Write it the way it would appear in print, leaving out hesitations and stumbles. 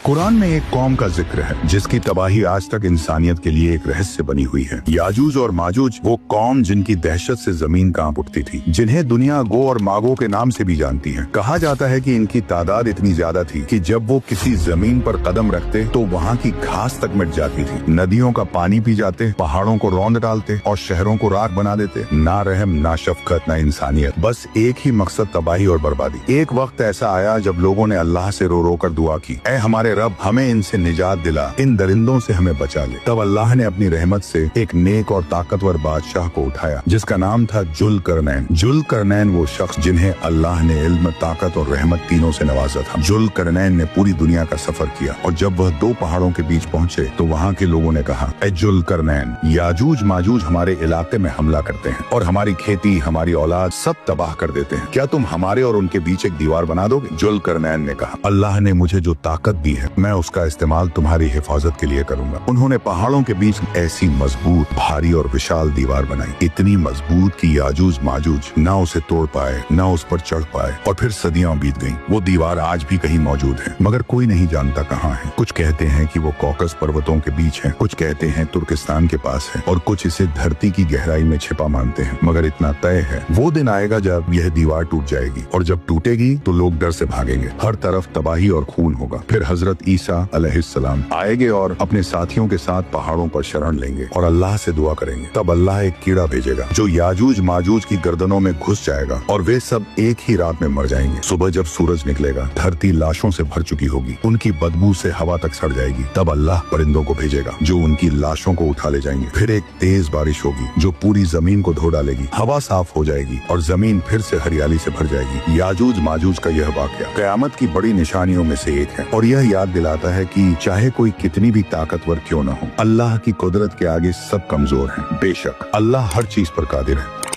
कुरान में एक कौम का जिक्र है जिसकी तबाही आज तक इंसानियत के लिए एक रहस्य बनी हुई है। याजूज और माजूज वो कौम जिनकी दहशत से जमीन कांप उठती थी, जिन्हें दुनिया गो और मागो के नाम से भी जानती है। कहा जाता है कि इनकी तादाद इतनी ज्यादा थी कि जब वो किसी जमीन पर कदम रखते तो वहाँ की घास तक मिट जाती थी। नदियों का पानी पी जाते, पहाड़ों को रौंद डालते और शहरों को राख बना देते। ना रहम, ना शफकत, ना इंसानियत, बस एक ही मकसद, तबाही और बर्बादी। एक वक्त ऐसा आया जब लोगों ने अल्लाह से रो रो कर दुआ की, ऐ हमारे रब, हमें इनसे निजात दिला, इन दरिंदों से हमें बचा ले। तब अल्लाह ने अपनी रहमत से एक नेक और ताकतवर बादशाह को उठाया जिसका नाम था जुल्करनैन। जुल्करनैन वो शख्स जिन्हें अल्लाह ने इल्म, ताकत और रहमत तीनों से नवाजा था। जुल्करनैन ने पूरी दुनिया का सफर किया और जब वह दो पहाड़ों के बीच पहुंचे तो वहाँ के लोगों ने कहा, ऐ जुल्करनैन, याजूज माजूज हमारे इलाके में हमला करते हैं और हमारी खेती, हमारी औलाद सब तबाह कर देते हैं। क्या तुम हमारे और उनके बीच एक दीवार बना दोगे? जुल्करनैन ने कहा, अल्लाह ने मुझे जो ताकत दी है मैं उसका इस्तेमाल तुम्हारी हिफाजत के लिए करूंगा। उन्होंने पहाड़ों के बीच ऐसी मजबूत, भारी और विशाल दीवार बनाई, इतनी मजबूत कि याजूज माजूज ना उसे तोड़ पाए, ना उस पर चढ़ पाए और फिर सदियां बीत गईं। वो दीवार आज भी कहीं मौजूद है मगर कोई नहीं जानता कहाँ है। कुछ कहते हैं कि वो कॉकस पर्वतों के बीच है, कुछ कहते हैं तुर्किस्तान के पास है और कुछ इसे धरती की गहराई में छिपा मानते हैं। मगर इतना तय है, वो दिन आएगा जब यह दीवार टूट जाएगी और जब टूटेगी तो लोग डर से भागेंगे। हर तरफ तबाही और खून होगा। फिर हजरत ईसा अलैहिस्सलाम आएंगे और अपने साथियों के साथ पहाड़ों पर शरण लेंगे और अल्लाह से दुआ करेंगे। तब अल्लाह एक कीड़ा भेजेगा जो याजूज माजूज की गर्दनों में घुस जाएगा और वे सब एक ही रात में मर जाएंगे। सुबह जब सूरज निकलेगा धरती लाशों से भर चुकी होगी, उनकी बदबू से हवा तक सड़ जाएगी। तब अल्लाह परिंदों को भेजेगा जो उनकी लाशों को उठा ले जाएंगे। फिर एक तेज बारिश होगी जो पूरी जमीन को धो डालेगी। हवा साफ हो जाएगी और जमीन फिर से हरियाली से भर जाएगी। याजूज माजूज का यह वाकया कयामत की बड़ी निशानियों में से एक है और यह याद दिलाता है कि चाहे कोई कितनी भी ताकतवर क्यों न हो, अल्लाह की कुदरत के आगे सब कमजोर हैं। बेशक अल्लाह हर चीज पर कादिर है।